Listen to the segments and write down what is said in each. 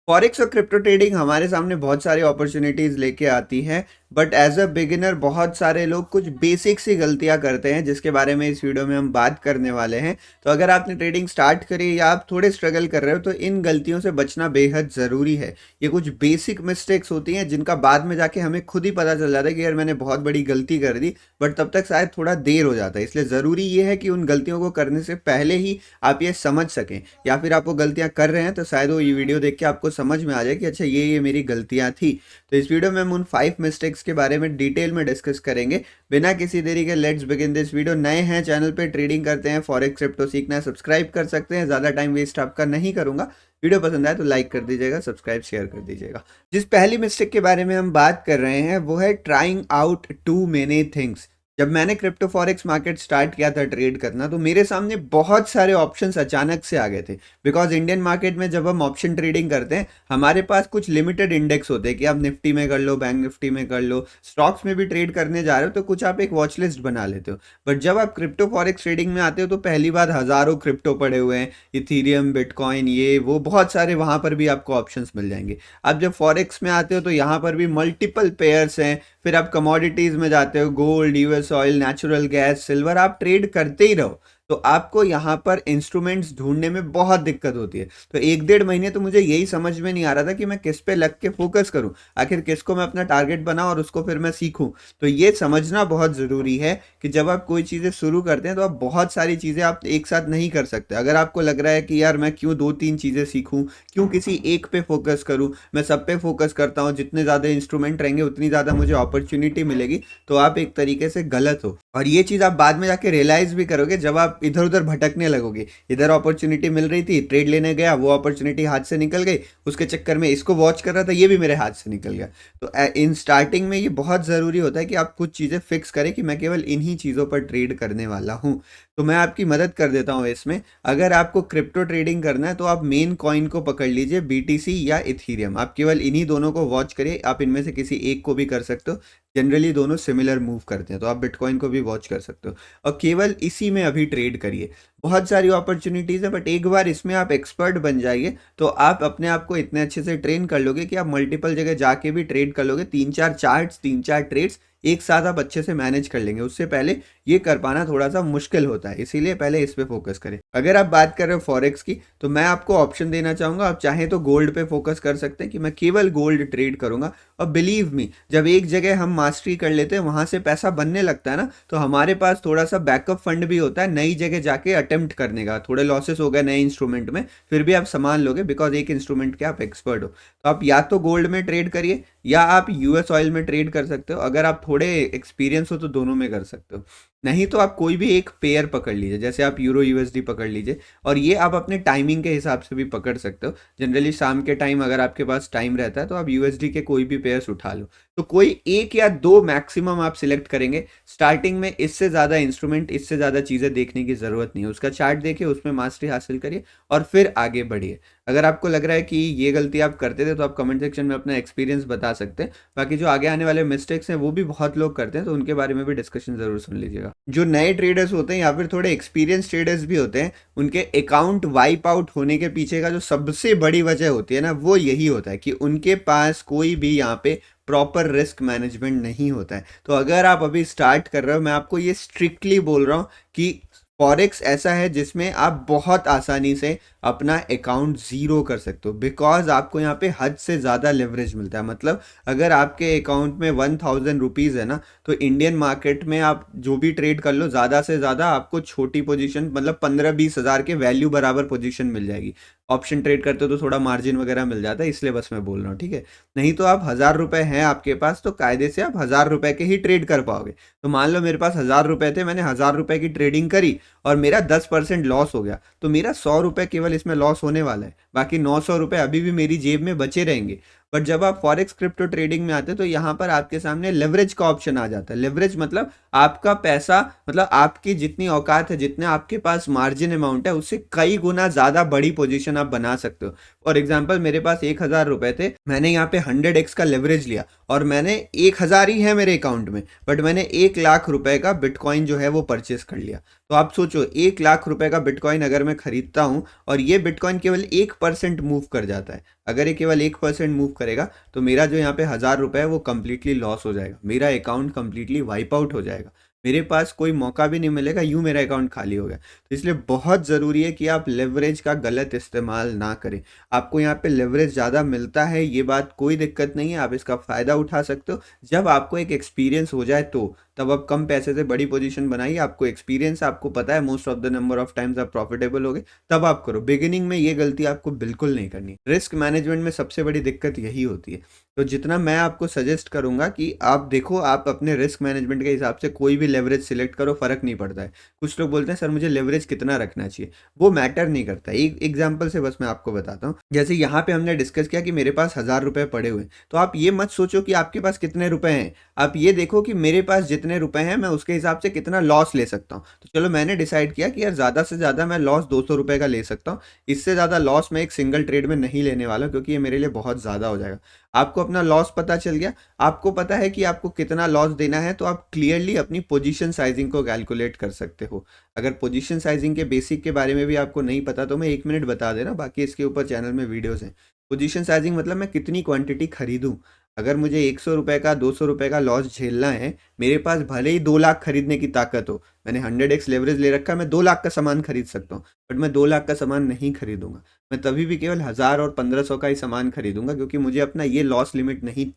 Forex और crypto trading हमारे सामने बहुत सारी अपॉर्चुनिटीज लेके आती है, बट एज अ बिगिनर बहुत सारे लोग कुछ बेसिक सी गलतियां करते हैं जिसके बारे में इस वीडियो में हम बात करने वाले हैं। तो अगर आपने ट्रेडिंग स्टार्ट करी या आप थोड़े स्ट्रगल कर रहे हो तो इन गलतियों से बचना बेहद ज़रूरी है। ये कुछ बेसिक मिस्टेक्स होती हैं जिनका बाद में जाके हमें खुद ही पता चल जाता है कि यार मैंने बहुत बड़ी गलती कर दी, बट तब तक शायद थोड़ा देर हो जाता है। इसलिए ज़रूरी ये है कि उन गलतियों को करने से पहले ही आप ये समझ सकें, या फिर आप वो गलतियां कर रहे हैं तो शायद वो ये वीडियो देख के आपको समझ में आ जाए कि अच्छा ये मेरी गलतियां थी। तो इस वीडियो में हम उन 5 मिस्टेक्स के बारे में डिटेल में डिस्कस करेंगे। बिना किसी देरी के लेट्स बिगिन दिस वीडियो। नए हैं चैनल पे, ट्रेडिंग करते हैं, फॉरेक्स क्रिप्टो सीखना है, सब्सक्राइब कर सकते हैं। ज़्यादा टाइम वेस्ट आपका नहीं करूंगा। वीडियो पसंद आए तो लाइक कर दीजिएगा, सब्सक्राइब शेयर कर दीजिएगा। जिस पहली मिस्टेक के बारे में हम बात कर रहे हैं वो है trying out too many things. जब मैंने क्रिप्टो फॉरेक्स मार्केट स्टार्ट किया था ट्रेड करना, तो मेरे सामने बहुत सारे ऑप्शंस अचानक से आ गए थे। बिकॉज इंडियन मार्केट में जब हम ऑप्शन ट्रेडिंग करते हैं हमारे पास कुछ लिमिटेड इंडेक्स होते हैं कि आप निफ्टी में कर लो, बैंक निफ्टी में कर लो, स्टॉक्स में भी ट्रेड करने जा रहे हो तो कुछ आप एक वॉच लिस्ट बना लेते हो। बट जब आप क्रिप्टो फॉरेक्स ट्रेडिंग में आते हो तो पहली बार हज़ारों क्रिप्टो पड़े हुए हैं, इथीरियम, बिटकॉइन, ये वो बहुत सारे, वहाँ पर भी आपको ऑप्शंस मिल जाएंगे। आप जब फॉरेक्स में आते हो तो यहाँ पर भी मल्टीपल पेयर्स हैं। फिर आप कमोडिटीज में जाते हो, gold, US oil, natural gas, silver, आप ट्रेड करते ही रहो तो आपको यहाँ पर इंस्ट्रूमेंट्स ढूंढने में बहुत दिक्कत होती है। तो 1-1.5 महीने तो मुझे यही समझ में नहीं आ रहा था कि मैं किस पे लग के फोकस करूं, आखिर किसको मैं अपना टारगेट बनाऊं और उसको फिर मैं सीखूं। तो ये समझना बहुत ज़रूरी है कि जब आप कोई चीज़ें शुरू करते हैं तो आप बहुत सारी चीज़ें आप एक साथ नहीं कर सकते। अगर आपको लग रहा है कि यार मैं क्यों 2-3 चीज़ें सीखूं, क्यों किसी एक पे फोकस करूं, मैं सब पे फोकस करता हूं, जितने ज़्यादा इंस्ट्रूमेंट रहेंगे उतनी ज़्यादा मुझे अपॉर्चुनिटी मिलेगी, तो आप एक तरीके से गलत हो। और ये चीज़ आप बाद में जाके रियलाइज भी करोगे जब आप इधर उधर भटकने लगोगे। इधर अपॉर्चुनिटी मिल रही थी, ट्रेड लेने गया, वो अपॉर्चुनिटी हाथ से निकल गई, उसके चक्कर में इसको वॉच कर रहा था, ये भी मेरे हाथ से निकल गया। तो इन स्टार्टिंग में ये बहुत ज़रूरी होता है कि आप कुछ चीज़ें फिक्स करें कि मैं केवल इन्हीं चीज़ों पर ट्रेड करने वाला हूँ। तो मैं आपकी मदद कर देता हूँ इसमें। अगर आपको क्रिप्टो ट्रेडिंग करना है तो आप मेन कॉइन को पकड़ लीजिए, बीटीसी या इथीरियम। आप केवल इन्हीं दोनों को वॉच करिए, आप इनमें से किसी एक को भी कर सकते हो। जनरली दोनों सिमिलर मूव करते हैं, तो आप बिटकॉइन को भी वॉच कर सकते हो और केवल इसी में अभी ट्रेड करिए। बहुत सारी अपॉर्चुनिटीज़ है, बट एक बार इसमें आप एक्सपर्ट बन जाइए तो आप अपने आप को इतने अच्छे से ट्रेन कर लोगे कि आप मल्टीपल जगह जाके भी ट्रेड कर लोगे। 3-4 चार्ट्स, 3-4 ट्रेड्स एक साथ आप अच्छे से मैनेज कर लेंगे। उससे पहले ये कर पाना थोड़ा सा मुश्किल होता है, इसीलिए पहले इस पे फोकस करें। अगर आप बात कर रहे हो फॉरेक्स की तो मैं आपको ऑप्शन देना चाहूँगा। आप चाहें तो गोल्ड पे फोकस कर सकते हैं कि मैं केवल गोल्ड ट्रेड करूँगा। और बिलीव मी, जब एक जगह हम मास्टरी कर लेते हैं, वहाँ से पैसा बनने लगता है ना, तो हमारे पास थोड़ा सा बैकअप फंड भी होता है नई जगह जाके अटेम्प्ट करने का। थोड़े लॉसेस हो गए नए इंस्ट्रूमेंट में, फिर भी आप संभाल लोगे बिकॉज एक इंस्ट्रूमेंट के आप एक्सपर्ट हो। तो आप या तो गोल्ड में ट्रेड करिए या आप यूएस ऑयल में ट्रेड कर सकते हो। अगर आप थोड़े एक्सपीरियंस हो तो दोनों में कर सकते हो, नहीं तो आप कोई भी एक पेयर पकड़ लीजिए, जैसे आप यूरो यूएसडी पकड़ लीजिए। और ये आप अपने टाइमिंग के हिसाब से भी पकड़ सकते हो। जनरली शाम के टाइम अगर आपके पास टाइम रहता है तो आप यूएसडी के कोई भी पेयर्स उठा लो। तो कोई एक या दो मैक्सिमम आप सिलेक्ट करेंगे स्टार्टिंग में। इससे ज़्यादा इंस्ट्रूमेंट, इससे ज़्यादा चीज़ें देखने की ज़रूरत नहीं है। उसका चार्ट देखिए, उसमें मास्टरी हासिल करिए और फिर आगे बढ़िए। अगर आपको लग रहा है कि ये गलती आप करते थे तो आप कमेंट सेक्शन में अपना एक्सपीरियंस बता सकते हैं। बाकी जो आगे आने वाले मिस्टेक्स हैं वो भी बहुत लोग करते हैं, तो उनके बारे में भी डिस्कशन ज़रूर सुन लीजिएगा। जो नए ट्रेडर्स होते हैं या फिर थोड़े एक्सपीरियंस ट्रेडर्स भी होते हैं, उनके अकाउंट वाइप आउट होने के पीछे का जो सबसे बड़ी वजह होती है ना, वो यही होता है कि उनके पास कोई भी यहाँ पे प्रॉपर रिस्क मैनेजमेंट नहीं होता है। तो अगर आप अभी स्टार्ट कर रहे हो, मैं आपको ये स्ट्रिक्टली बोल रहा हूँ कि फॉरेक्स ऐसा है जिसमें आप बहुत आसानी से अपना अकाउंट ज़ीरो कर सकते हो, बिकॉज आपको यहाँ पे हद से ज़्यादा लेवरेज मिलता है। मतलब अगर आपके अकाउंट में 1000 रुपीज़ है ना, तो इंडियन मार्केट में आप जो भी ट्रेड कर लो, ज़्यादा से ज़्यादा आपको छोटी पोजीशन, मतलब 15-20 हज़ार के वैल्यू बराबर पोजीशन मिल जाएगी। ऑप्शन ट्रेड करते हो तो थोड़ा मार्जिन वगैरह मिल जाता है, इसलिए बस मैं बोल रहा हूँ, ठीक है। नहीं तो आप 1000 रुपये हैं आपके पास तो कायदे से आप 1000 रुपये के ही ट्रेड कर पाओगे। तो मान लो मेरे पास 1000 रुपये थे, मैंने 1000 रुपये की ट्रेडिंग करी और मेरा 10% लॉस हो गया, तो मेरा 100 रुपये केवल इसमें लॉस होने वाला है, बाकी 900 रुपये अभी भी मेरी जेब में बचे रहेंगे। बट जब आप फॉरेक्स क्रिप्टो ट्रेडिंग में आते हैं तो यहाँ पर आपके सामने लेवरेज का ऑप्शन आ जाता है। लेवरेज मतलब आपका पैसा, मतलब आपकी जितनी औकात है, जितने आपके पास मार्जिन अमाउंट है, उससे कई गुना ज़्यादा बड़ी पोजीशन आप बना सकते हो। फॉर एग्जाम्पल मेरे पास 1000 रुपये थे, मैंने यहाँ पे 100x का लेवरेज लिया और मैंने 1000 ही है मेरे अकाउंट में, बट मैंने 1 लाख रुपए का बिटकॉइन जो है वो परचेस कर लिया। तो आप सोचो 1 लाख रुपए का बिटकॉइन अगर मैं खरीदता हूँ और ये बिटकॉइन केवल 1% मूव कर जाता है, अगर ये केवल 1% मूव करेगा तो मेरा जो यहाँ पे 1000 रुपए है वो कंप्लीटली लॉस हो जाएगा, मेरा अकाउंट कंप्लीटली वाइप आउट हो जाएगा, मेरे पास कोई मौका भी नहीं मिलेगा, यूं मेरा अकाउंट खाली हो गया। तो इसलिए बहुत ज़रूरी है कि आप लेवरेज का गलत इस्तेमाल ना करें। आपको यहाँ पे लेवरेज ज़्यादा मिलता है, ये बात कोई दिक्कत नहीं है, आप इसका फ़ायदा उठा सकते हो। जब आपको एक एक्सपीरियंस हो जाए तो तब आप कम पैसे से बड़ी पोजीशन बनाइए, आपको एक्सपीरियंस है, आपको पता है most of the number of times आप प्रॉफिटेबल हो गए, तब आप करो। बिगिनिंग में ये गलती आपको बिल्कुल नहीं करनी। रिस्क मैनेजमेंट में सबसे बड़ी दिक्कत यही होती है। तो जितना मैं आपको सजेस्ट करूंगा कि आप देखो, आप अपने रिस्क मैनेजमेंट के हिसाब से कोई भी लेवरेज सिलेक्ट करो, फर्क नहीं पड़ता है। कुछ लोग बोलते हैं सर मुझे लेवरेज कितना रखना चाहिए, वो मैटर नहीं करता। एक एग्जांपल से बस मैं आपको बताता हूँ। जैसे यहाँ पे हमने डिस्कस किया कि मेरे पास 1000 रुपए पड़े हुए, तो आप ये मत सोचो कि आपके पास कितने रुपए हैं, आप ये देखो कि मेरे पास जितने रुपए हैं मैं उसके हिसाब से कितना लॉस ले सकता हूँ। तो चलो मैंने डिसाइड किया कि यार ज़्यादा से ज़्यादा मैं लॉस 200 रुपए का ले सकता हूँ, इससे ज़्यादा लॉस मैं एक सिंगल ट्रेड में नहीं लेने वाला हूँ, क्योंकि ये मेरे लिए बहुत ज़्यादा हो जाएगा। आपको अपना लॉस पता चल गया, आपको पता है कि आपको कितना लॉस देना है, तो आप क्लियरली अपनी पोजीशन साइजिंग को कैलकुलेट कर सकते हो। अगर पोजीशन साइजिंग के बेसिक के बारे में भी आपको नहीं पता तो मैं 1 मिनट बता दे रहा हूँ, बाकी इसके ऊपर चैनल में वीडियोस हैं। पोजीशन साइजिंग मतलब मैं कितनी क्वांटिटी खरीदूं। अगर मुझे 100 रुपए का 200 रुपए का लॉस झेलना है, मेरे पास भले ही 2 लाख खरीदने की ताकत हो, मैंने 100x लेवरेज ले रखा है, मैं 2 लाख का सामान खरीद सकता हूँ, बट मैं 2 लाख का सामान नहीं खरीदूंगा। मैं तभी भी केवल 1000 और 1500 का ही सामान खरीदूंगा, क्योंकि मुझे अपना ये लॉस लिमिट नहीं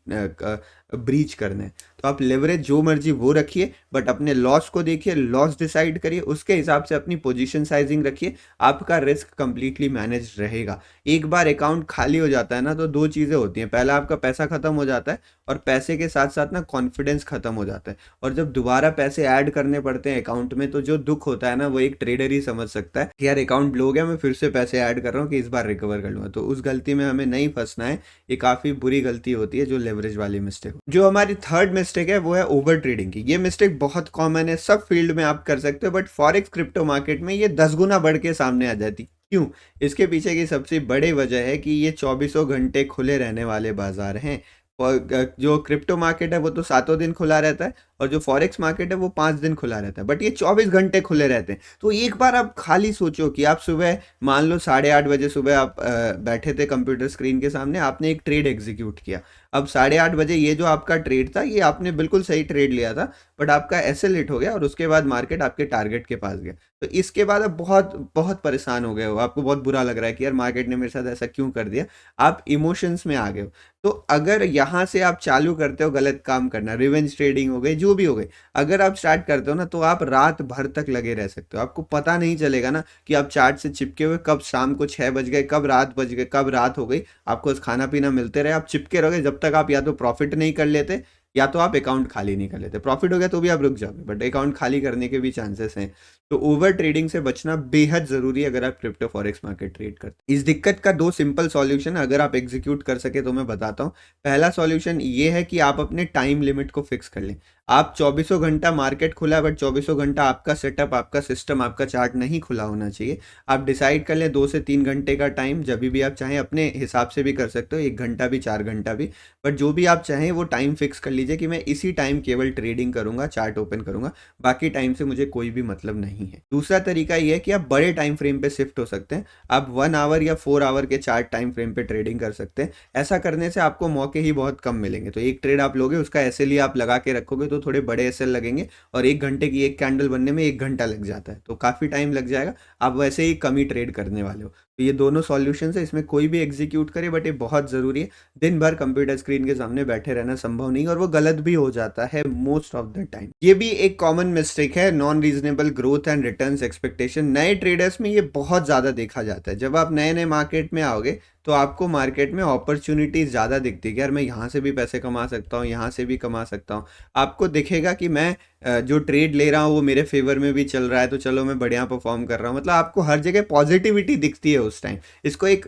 ब्रीच करना है। तो आप लेवरेज जो मर्जी वो रखिए, बट अपने लॉस को देखिए, लॉस डिसाइड करिए, उसके हिसाब से अपनी पोजीशन साइजिंग रखिए, आपका रिस्क कंप्लीटली मैनेज रहेगा। एक बार अकाउंट खाली हो जाता है ना, तो दो चीज़ें होती हैं, पहला आपका पैसा खत्म हो जाता है, और पैसे के साथ साथ ना कॉन्फिडेंस खत्म हो जाता है। और जब दोबारा पैसे ऐड करने पड़ते हैं अकाउंट में, तो जो दुख होता है ना, वो एक ट्रेडर ही समझ सकता है कि यार अकाउंट ब्लो हो गया, मैं फिर से पैसे ऐड कर रहा हूँ कि इस बार रिकवर कर लूँगा। तो उस गलती में हमें नहीं फंसना है, ये काफ़ी बुरी गलती होती है जो लेवरेज वाली मिस्टेक। जो हमारी थर्ड मिस्टेक है वो है ओवर ट्रेडिंग की। ये मिस्टेक बहुत कॉमन है, सब फील्ड में आप कर सकते हो, बट फॉरेक्स क्रिप्टो मार्केट में ये 10 गुना बढ़ के सामने आ जाती। क्यों? इसके पीछे की सबसे बड़ी वजह है कि ये 24 घंटे खुले रहने वाले बाजार हैं। जो क्रिप्टो मार्केट है वो तो सातों दिन खुला रहता है, और जो फॉरेक्स मार्केट है वो 5 दिन खुला रहता है, बट ये 24 घंटे खुले रहते हैं। तो एक बार आप खाली सोचो कि आप सुबह, मान लो 8:30 बजे सुबह आप बैठे थे कंप्यूटर स्क्रीन के सामने, आपने एक ट्रेड एग्जीक्यूट किया। अब 8:30 बजे ये जो आपका ट्रेड था, ये आपने बिल्कुल सही ट्रेड लिया था, बट आपका एसएल हिट हो गया और उसके बाद मार्केट आपके टारगेट के पास गया। तो इसके बाद आप बहुत बहुत परेशान हो गए हो, आपको बहुत बुरा लग रहा है कि यार मार्केट ने मेरे साथ ऐसा क्यों कर दिया, आप इमोशंस में आ गए हो। तो अगर यहाँ से आप चालू करते हो गलत काम करना, रिवेंज ट्रेडिंग हो गई, जो भी हो गई, अगर आप स्टार्ट करते हो ना, तो आप रात भर तक लगे रह सकते हो। आपको पता नहीं चलेगा ना कि आप चार्ट से चिपके हुए कब शाम को 6 बज गए, कब रात बज गए, कब रात हो गई, आपको खाना पीना मिलते रहे, आप चिपके रहोगे जब तक आप या तो प्रॉफिट नहीं कर लेते, या तो आप अकाउंट खाली नहीं कर लेते। प्रॉफिट हो गया तो भी आप रुक जाओगे, बट अकाउंट खाली करने के भी चांसेस हैं। तो ओवर ट्रेडिंग से बचना बेहद ज़रूरी है अगर आप क्रिप्टो फॉरेक्स मार्केट ट्रेड करते हैं। इस दिक्कत का 2 सिंपल सॉल्यूशन अगर आप एग्जीक्यूट कर सके तो मैं बताता हूँ। पहला सॉल्यूशन ये है कि आप अपने टाइम लिमिट को फिक्स कर लें। आप 24 घंटा मार्केट खुला है, बट 24 घंटा आपका सेटअप, आपका सिस्टम, आपका चार्ट नहीं खुला होना चाहिए। आप डिसाइड कर लें 2 से 3 घंटे का टाइम, जब भी आप चाहें, अपने हिसाब से भी कर सकते हो, 1 घंटा भी, 4 घंटा भी, बट जो भी आप चाहें वो टाइम फिक्स कर लीजिए कि मैं इसी टाइम केवल ट्रेडिंग करूंगा, चार्ट ओपन करूंगा, बाकी टाइम से मुझे कोई भी मतलब नहीं है। दूसरा तरीका ये है कि आप बड़े टाइम फ्रेम पे शिफ्ट हो सकते हैं। आप 1 आवर या 4 आवर के चार्ट टाइम फ्रेम पे ट्रेडिंग कर सकते हैं। ऐसा करने से आपको मौके ही बहुत कम मिलेंगे। तो एक ट्रेड आप लोगे, उसका एसएल ही आप लगा के रखोगे, तो थोड़े बड़े एसएल लगेंगे, और 1 घंटे की एक कैंडल बनने में 1 घंटा लग जाता है, तो काफ़ी टाइम लग जाएगा। आप वैसे ही कम ही ट्रेड करने वाले हो। तो ये दोनों सॉल्यूशंस है, इसमें कोई भी एग्जीक्यूट करे, बट ये बहुत ज़रूरी है। दिन भर कंप्यूटर स्क्रीन के सामने बैठे रहना संभव नहीं, और वो गलत भी हो जाता है मोस्ट ऑफ द टाइम। ये भी एक कॉमन मिस्टेक है, non reasonable growth and returns expectation. नए ट्रेडर्स में ये बहुत ज़्यादा देखा जाता है। जब आप नए नए मार्केट में आओगे, तो आपको मार्केट में अपॉर्चुनिटीज़ ज़्यादा दिखती है कि यार मैं यहाँ से भी पैसे कमा सकता हूँ, यहाँ से भी कमा सकता हूँ। आपको दिखेगा कि मैं जो ट्रेड ले रहा हूँ वो मेरे फेवर में भी चल रहा है, तो चलो मैं बढ़िया परफॉर्म कर रहा हूँ। मतलब आपको हर जगह पॉजिटिविटी दिखती है उस टाइम। इसको एक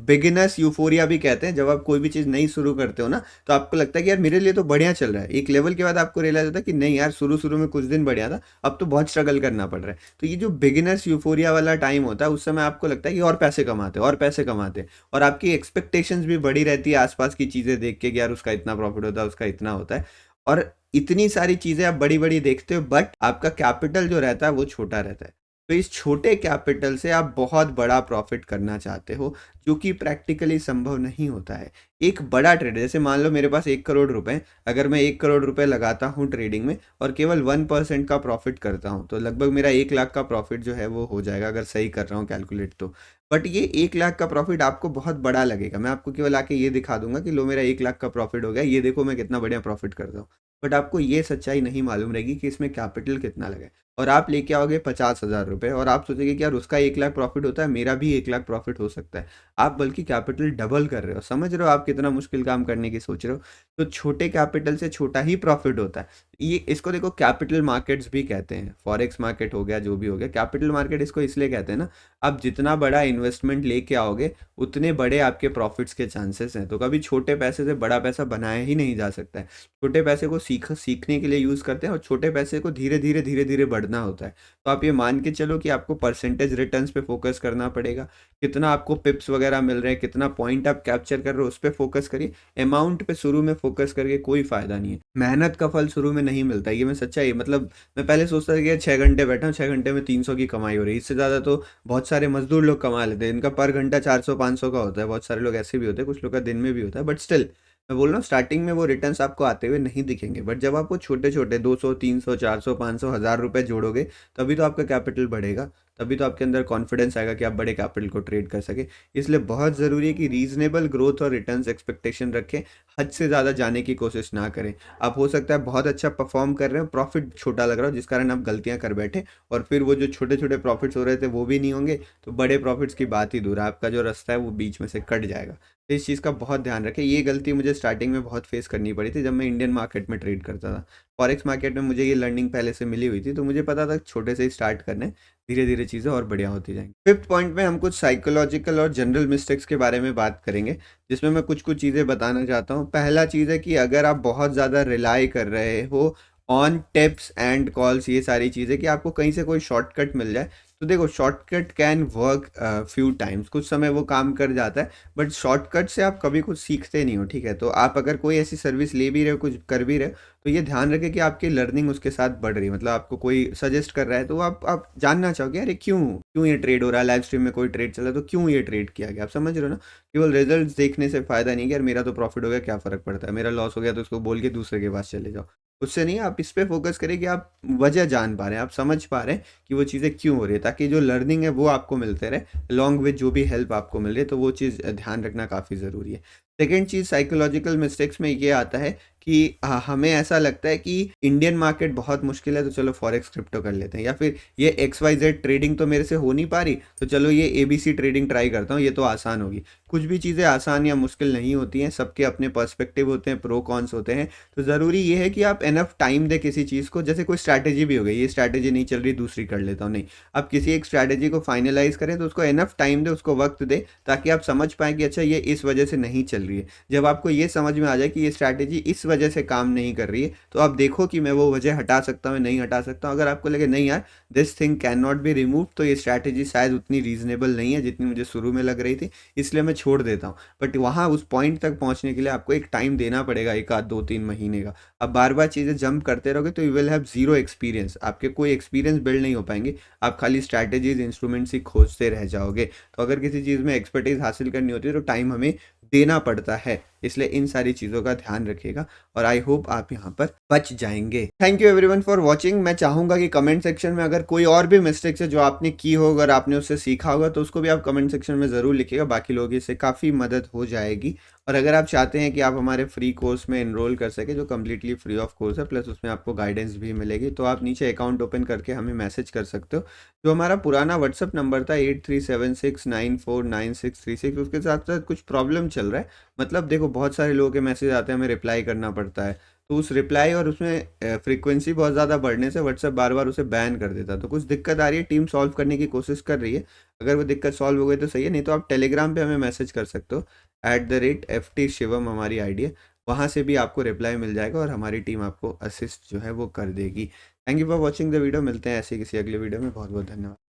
बिगिनर्स यूफोरिया भी कहते हैं। जब आप कोई भी चीज़ नई शुरू करते हो ना, तो आपको लगता है कि यार मेरे लिए तो बढ़िया चल रहा है। एक लेवल के बाद आपको रियलाइज होता है कि नहीं यार, शुरू शुरू में कुछ दिन बढ़िया था, अब तो बहुत स्ट्रगल करना पड़ रहा है। तो ये जो बिगिनर्स यूफोरिया वाला टाइम होता है, उस समय आपको लगता है कि और पैसे कमाते और पैसे कमाते, और आपकी एक्सपेक्टेशंस भी बड़ी रहती है आसपास की चीज़ें देख के कि यार उसका इतना प्रॉफिट होता है, उसका इतना होता है। और इतनी सारी चीज़ें आप बड़ी-बड़ी देखते हो, बट आपका कैपिटल जो रहता है वो छोटा रहता है। तो इस छोटे कैपिटल से आप बहुत बड़ा प्रॉफ़िट करना चाहते हो, जो कि प्रैक्टिकली संभव नहीं होता है। एक बड़ा ट्रेडर, जैसे मान लो मेरे पास 1 करोड़ रुपए हैं, अगर मैं 1 करोड़ रुपए लगाता हूँ ट्रेडिंग में और केवल 1% का प्रॉफ़िट करता हूँ, तो लगभग मेरा 1 लाख का प्रॉफ़िट जो है वो हो जाएगा, अगर सही कर रहा हूँ कैलकुलेट तो। बट ये 1 लाख का प्रॉफ़िट आपको बहुत बड़ा लगेगा। मैं आपको केवल आके ये दिखा दूँगा कि लो मेरा 1 लाख का प्रॉफ़िट हो गया, ये देखो मैं कितना बढ़िया प्रॉफ़िट करता हूँ। बट आपको ये सच्चाई नहीं मालूम रहेगी कि इसमें कैपिटल कितना लगा है। और आप लेके आओगे 50,000 रुपए और आप सोचोगे कि यार उसका 1 लाख प्रॉफ़िट होता है, मेरा भी 1 लाख प्रॉफ़िट हो सकता है। आप बल्कि कैपिटल डबल कर रहे हो। समझ रहे हो आप कितना मुश्किल काम करने की सोच रहे हो? तो छोटे कैपिटल से छोटा ही प्रॉफ़िट होता है। ये इसको देखो कैपिटल मार्केट्स भी कहते हैं। फॉरेक्स मार्केट हो गया, जो भी हो गया। कैपिटल मार्केट इसको इसलिए कहते हैं ना, आप जितना बड़ा इन्वेस्टमेंट लेके आओगे, उतने बड़े आपके प्रॉफ़िट्स के चांसेस हैं। तो कभी छोटे पैसे से बड़ा पैसा बनाया ही नहीं जा सकता है। छोटे पैसे को सीखने के लिए यूज़ करते हैं और छोटे पैसे को धीरे-धीरे, धीरे-धीरे बढ़ना होता है। तो आप ये मान के चलो कि आपको परसेंटेज रिटर्न्स पे फ़ोकस करना पड़ेगा। कितना आपको पिप्स वगैरह मिल रहे हैं, कितना पॉइंट आप कैप्चर कर रहे हो, उस पे फ़ोकस करिए। अमाउंट पे शुरू में फ़ोकस करके कोई फ़ायदा नहीं है। मेहनत का फल शुरू में नहीं मिलता है, ये मैं सच्चाई, मतलब मैं पहले सोचता था कि यार 6 घंटे बैठा हूँ, 6 घंटे में 300 की कमाई हो रही है। इससे ज़्यादा तो बहुत सारे मज़दूर लोग कमा लेते हैं। इनका पर घंटा 400-500 का होता है। बहुत सारे लोग ऐसे भी होते हैं, कुछ लोग का दिन में भी होता है। बट स्टिल मैं बोल रहा हूँ स्टार्टिंग में वो रिटर्न्स आपको आते हुए नहीं दिखेंगे। बट जब आप वो छोटे-छोटे 200, 300, 400, 500, 1000 रुपए जोड़ोगे, तभी तो आपका कैपिटल बढ़ेगा। तभी तो आपके अंदर कॉन्फिडेंस आएगा कि आप बड़े कैपिटल को ट्रेड कर सकें। इसलिए बहुत ज़रूरी है कि रीज़नेबल ग्रोथ और रिटर्न्स एक्सपेक्टेशन रखें। हद से ज़्यादा जाने की कोशिश ना करें। आप हो सकता है बहुत अच्छा परफ़ॉर्म कर रहे हो, प्रॉफ़िट छोटा लग रहा हो, जिस कारण आप गलतियाँ कर बैठे और फिर वो जो छोटे-छोटे प्रॉफ़िट्स हो रहे थे वो भी नहीं होंगे, तो बड़े प्रॉफ़िट्स की बात ही दूर है। आपका जो रास्ता है वो बीच में से कट जाएगा। तो इस चीज़ का बहुत ध्यान रखें। ये गलती मुझे स्टार्टिंग में बहुत फेस करनी पड़ी थी जब मैं इंडियन मार्केट में ट्रेड करता था। फॉरेक्स मार्केट में मुझे ये लर्निंग पहले से मिली हुई थी, तो मुझे पता था छोटे से ही स्टार्ट करना है, धीरे-धीरे चीज़ें और बढ़िया होती जाएँगी। फिफ्थ पॉइंट में हम कुछ साइकोलॉजिकल और जनरल मिस्टेक्स के बारे में बात करेंगे, जिसमें मैं कुछ-कुछ चीज़ें बताना चाहता हूँ। पहला चीज़ है कि अगर आप बहुत ज़्यादा रिलाय कर रहे हो ऑन टिप्स एंड कॉल्स, ये सारी चीज़ें कि आपको कहीं से कोई शॉर्टकट मिल जाए, तो देखो shortcut can work few times, कुछ समय वो काम कर जाता है, बट शॉर्टकट से आप कभी कुछ सीखते नहीं हो, ठीक है? तो आप अगर कोई ऐसी सर्विस ले भी रहे हो, कुछ कर भी रहे हो, तो ये ध्यान रखें कि आपकी लर्निंग उसके साथ बढ़ रही है। मतलब आपको कोई सजेस्ट कर रहा है, तो आप जानना चाहोगे अरे क्यों? क्यों ये ट्रेड हो रहा है? लाइव स्ट्रीम में कोई ट्रेड चल रहा है, तो क्यों ये ट्रेड किया गया? आप समझ रहे हो ना? केवल रिजल्ट्स देखने से फ़ायदा नहीं है कि यार मेरा तो प्रॉफिट हो गया, क्या फ़र्क पड़ता है? मेरा लॉस हो गया तो उसको बोल के दूसरे के पास चले जाओ। उससे नहीं, आप इस पे फ़ोकस करें कि आप वजह जान पा रहे हैं, आप समझ पा रहे हैं कि वो चीज़ें क्यों हो रही है, ताकि जो लर्निंग है वो आपको मिलते रहे, अलॉन्ग विद जो भी हेल्प आपको मिल रही है, तो वो चीज़ ध्यान रखना काफ़ी ज़रूरी है। सेकंड चीज़ साइकोलॉजिकल मिस्टेक्स में ये आता है कि हमें ऐसा लगता है कि इंडियन मार्केट बहुत मुश्किल है, तो चलो फॉरेक्स क्रिप्टो कर लेते हैं, या फिर ये एक्स-वाई-ज़ेड ट्रेडिंग तो मेरे से हो नहीं पा रही, तो चलो ये एबीसी ट्रेडिंग ट्राई करता हूँ, ये तो आसान होगी। कुछ भी चीज़ें आसान या मुश्किल नहीं होती हैं, सबके अपने पर्सपेक्टिव होते हैं, प्रो कॉन्स होते हैं। तो ज़रूरी ये है कि आप इनफ टाइम दें किसी चीज़ को। जैसे कोई स्ट्रैटेजी भी हो गई, ये स्ट्रैटेजी नहीं चल रही, दूसरी कर लेता हूँ, नहीं। आप किसी एक स्ट्रैटेजी को फाइनलाइज़ करें तो उसको इनफ टाइम दें, उसको वक़्त दें, ताकि आप समझ पाएँ कि अच्छा ये इस वजह से नहीं चल रही है। जब आपको ये समझ में आ जाए कि ये स्ट्रैटेजी इस वजह से काम नहीं कर रही है, तो आप देखो कि मैं वो वजह हटा सकता हूँ या नहीं हटा सकता हूँ। अगर आपको लगे नहीं यार this thing can not be removed, तो ये स्ट्रैटेजी शायद उतनी रीज़नेबल नहीं है जितनी मुझे शुरू में लग रही थी, इसलिए मैं छोड़ देता हूँ। बट वहाँ उस पॉइंट तक पहुँचने के लिए आपको एक टाइम देना पड़ेगा, 1 आध 2-3 महीने का। आप बार-बार चीज़ें जंप करते रहोगे तो you will have zero experience, आपके कोई एक्सपीरियंस बिल्ड नहीं हो पाएँगे। आप खाली स्ट्रैटेजीज़, इंस्ट्रूमेंट्स ही खोजते रह जाओगे। तो अगर किसी चीज़ में एक्सपर्टीज़ हासिल करनी होती है तो टाइम हमें देना पड़ता है। इसलिए इन सारी चीज़ों का ध्यान रखिएगा और आई होप आप यहाँ पर बच जाएँगे। Thank you everyone for watching. मैं चाहूँगा कि कमेंट सेक्शन में अगर कोई और भी मिस्टेक्स है जो आपने की हो, अगर आपने उससे सीखा होगा, तो उसको भी आप कमेंट सेक्शन में ज़रूर लिखिएगा। बाकी लोगों से काफ़ी मदद हो जाएगी। और अगर आप चाहते हैं कि आप हमारे फ्री कोर्स में एनरोल कर सकें, जो कम्प्लीटली फ्री ऑफ कोर्स है, प्लस उसमें आपको गाइडेंस भी मिलेगी, तो आप नीचे अकाउंट ओपन करके हमें मैसेज कर सकते हो। जो हमारा पुराना व्हाट्सएप नंबर था 8376949636, उसके साथ-साथ कुछ प्रॉब्लम चल रहा है। मतलब देखो बहुत सारे लोगों के मैसेज आते हैं, हमें रिप्लाई करना पड़ता है। तो उस रिप्लाई और उसमें फ्रीक्वेंसी बहुत ज़्यादा बढ़ने से व्हाट्सएप बार-बार उसे बैन कर देता है। तो कुछ दिक्कत आ रही है, टीम सॉल्व करने की कोशिश कर रही है। अगर वो दिक्कत सॉल्व हो गई तो सही है, नहीं तो आप टेलीग्राम पे हमें मैसेज कर सकते हो। @FT शिवम हमारी आईडी है। वहाँ से भी आपको रिप्लाई मिल जाएगा और हमारी टीम आपको असिस्ट जो है वो कर देगी। Thank you for watching the video. मिलते हैं ऐसे किसी अगले वीडियो में। बहुत-बहुत धन्यवाद।